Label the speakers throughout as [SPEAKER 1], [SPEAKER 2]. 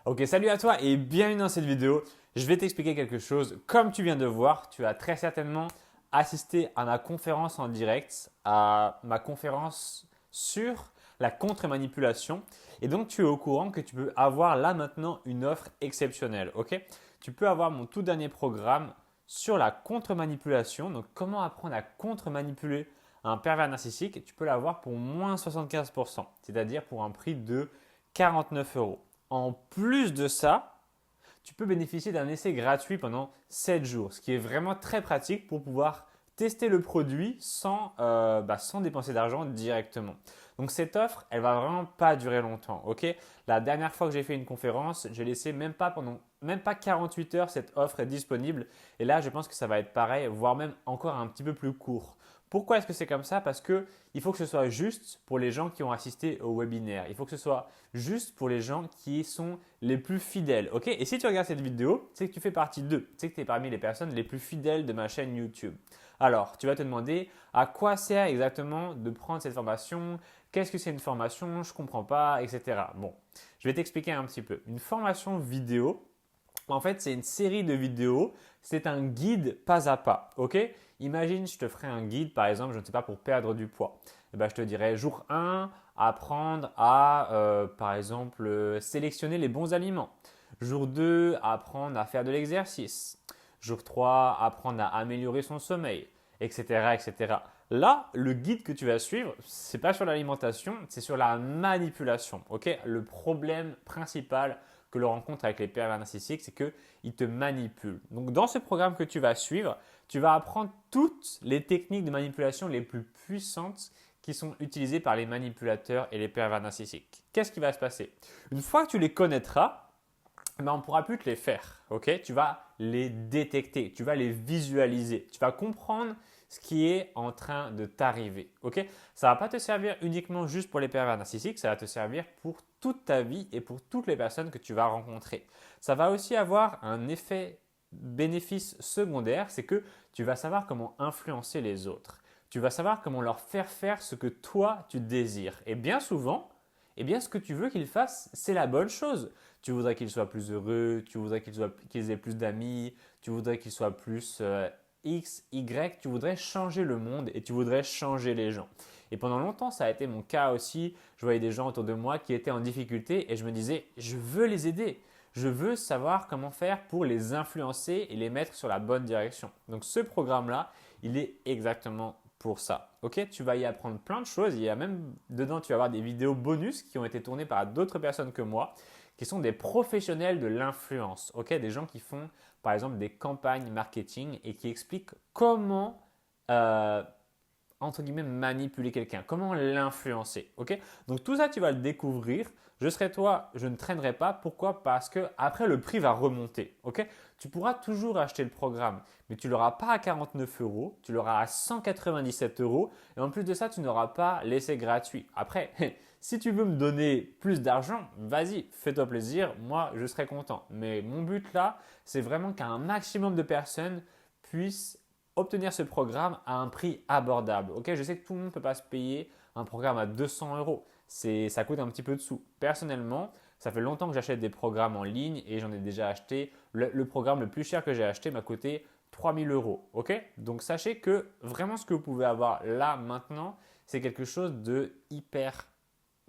[SPEAKER 1] Ok, salut à toi et bienvenue dans cette vidéo. Je vais t'expliquer quelque chose. Comme tu viens de voir, tu as très certainement assisté à ma conférence en direct, à ma conférence sur la contre-manipulation. Et donc, tu es au courant que tu peux avoir là maintenant une offre exceptionnelle. Ok, tu peux avoir mon tout dernier programme sur la contre-manipulation. Donc, comment apprendre à contre-manipuler un pervers narcissique. Tu peux l'avoir pour moins 75%, c'est-à-dire pour un prix de 49 euros. En plus de ça, tu peux bénéficier d'un essai gratuit pendant 7 jours, ce qui est vraiment très pratique pour pouvoir tester le produit sans dépenser d'argent directement. Donc cette offre, elle va vraiment pas durer longtemps. Ok, la dernière fois que j'ai fait une conférence, j'ai laissé même pas 48 heures, cette offre est disponible. Et là, je pense que ça va être pareil, voire même encore un petit peu plus court. Pourquoi est-ce que c'est comme ça? Parce que il faut que ce soit juste pour les gens qui ont assisté au webinaire. Il faut que ce soit juste pour les gens qui sont les plus fidèles. Ok? Et si tu regardes cette vidéo, c'est que tu fais partie d'eux. C'est que tu es parmi les personnes les plus fidèles de ma chaîne YouTube. Alors, tu vas te demander à quoi sert exactement de prendre cette formation? Qu'est-ce que c'est une formation? Je ne comprends pas, etc. Bon, je vais t'expliquer un petit peu. Une formation vidéo, en fait, c'est une série de vidéos. C'est un guide pas à pas. Ok? Imagine, je te ferai un guide, par exemple, je ne sais pas, pour perdre du poids. Eh ben, je te dirais jour 1, apprendre à, par exemple, sélectionner les bons aliments. Jour 2, apprendre à faire de l'exercice. Jour 3, apprendre à améliorer son sommeil, etc., etc. Là, le guide que tu vas suivre, c'est pas sur l'alimentation, c'est sur la manipulation. Ok? Le problème principal que l'on rencontre avec les pervers narcissiques, c'est qu'ils te manipulent. Donc, dans ce programme que tu vas suivre, tu vas apprendre toutes les techniques de manipulation les plus puissantes qui sont utilisées par les manipulateurs et les pervers narcissiques. Qu'est-ce qui va se passer? Une fois que tu les connaîtras, on ne pourra plus te les faire. Ok, tu vas les détecter, tu vas les visualiser, tu vas comprendre ce qui est en train de t'arriver. Ok, ça ne va pas te servir uniquement juste pour les pervers narcissiques, ça va te servir pour toute ta vie et pour toutes les personnes que tu vas rencontrer. Ça va aussi avoir un effet bénéfice secondaire, c'est que tu vas savoir comment influencer les autres. Tu vas savoir comment leur faire ce que toi tu désires. Et bien souvent, ce que tu veux qu'ils fassent, c'est la bonne chose. Tu voudrais qu'ils soient plus heureux, tu voudrais qu'ils aient plus d'amis, tu voudrais qu'ils soient plus X, Y, tu voudrais changer le monde et tu voudrais changer les gens. Et pendant longtemps, ça a été mon cas aussi. Je voyais des gens autour de moi qui étaient en difficulté et je me disais, je veux les aider. Je veux savoir comment faire pour les influencer et les mettre sur la bonne direction. Donc ce programme-là, il est exactement pour ça. Ok, tu vas y apprendre plein de choses. Il y a même dedans, tu vas avoir des vidéos bonus qui ont été tournées par d'autres personnes que moi, qui sont des professionnels de l'influence. Ok, des gens qui font par exemple des campagnes marketing et qui expliquent comment euh, entre guillemets, manipuler quelqu'un, comment l'influencer. Ok, donc tout ça, tu vas le découvrir. Je serai toi, je ne traînerai pas. Pourquoi? Parce que après, le prix va remonter. Ok, tu pourras toujours acheter le programme, mais tu l'auras pas à 49 euros, tu l'auras à 197 euros. Et en plus de ça, tu n'auras pas l'essai gratuit. Après, si tu veux me donner plus d'argent, vas-y, fais-toi plaisir. Moi, je serai content. Mais mon but là, c'est vraiment qu'un maximum de personnes puissent obtenir ce programme à un prix abordable. Ok, je sais que tout le monde ne peut pas se payer un programme à 200 euros. Ça coûte un petit peu de sous. Personnellement, ça fait longtemps que j'achète des programmes en ligne et j'en ai déjà acheté. Le programme le plus cher que j'ai acheté m'a coûté 3000 euros. Ok, donc sachez que vraiment ce que vous pouvez avoir là maintenant, c'est quelque chose de hyper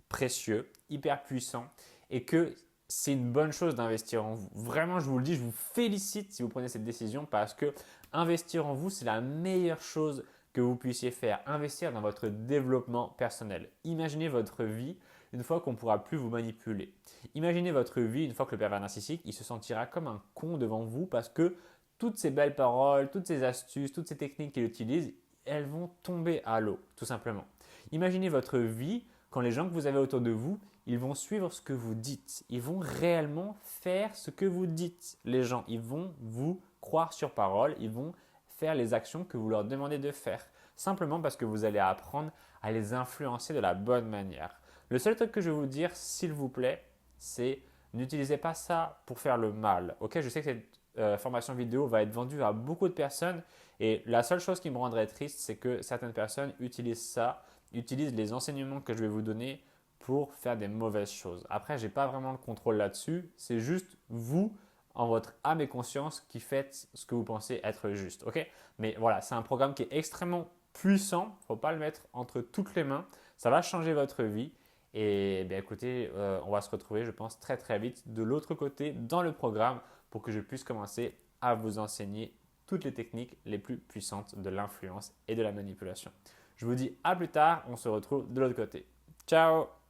[SPEAKER 1] précieux, hyper puissant et que c'est une bonne chose d'investir en vous. Vraiment, je vous le dis, je vous félicite si vous prenez cette décision parce que investir en vous, c'est la meilleure chose que vous puissiez faire. Investir dans votre développement personnel. Imaginez votre vie une fois qu'on ne pourra plus vous manipuler. Imaginez votre vie une fois que le pervers narcissique, il se sentira comme un con devant vous parce que toutes ces belles paroles, toutes ces astuces, toutes ces techniques qu'il utilise, elles vont tomber à l'eau, tout simplement. Imaginez votre vie quand les gens que vous avez autour de vous, ils vont suivre ce que vous dites. Ils vont réellement faire ce que vous dites. Les gens, ils vont vous croire sur parole, ils vont faire les actions que vous leur demandez de faire. Simplement parce que vous allez apprendre à les influencer de la bonne manière. Le seul truc que je vais vous dire, s'il vous plaît, c'est n'utilisez pas ça pour faire le mal. Ok, je sais que cette formation vidéo va être vendue à beaucoup de personnes et la seule chose qui me rendrait triste, c'est que certaines personnes utilisent ça, utilisent les enseignements que je vais vous donner pour faire des mauvaises choses. Après, je n'ai pas vraiment le contrôle là-dessus. C'est juste vous, en votre âme et conscience, qui faites ce que vous pensez être juste. Ok? Mais voilà, c'est un programme qui est extrêmement puissant. Il ne faut pas le mettre entre toutes les mains. Ça va changer votre vie. Et bien écoutez, on va se retrouver, je pense, très très vite de l'autre côté dans le programme pour que je puisse commencer à vous enseigner toutes les techniques les plus puissantes de l'influence et de la manipulation. Je vous dis à plus tard, on se retrouve de l'autre côté. Ciao!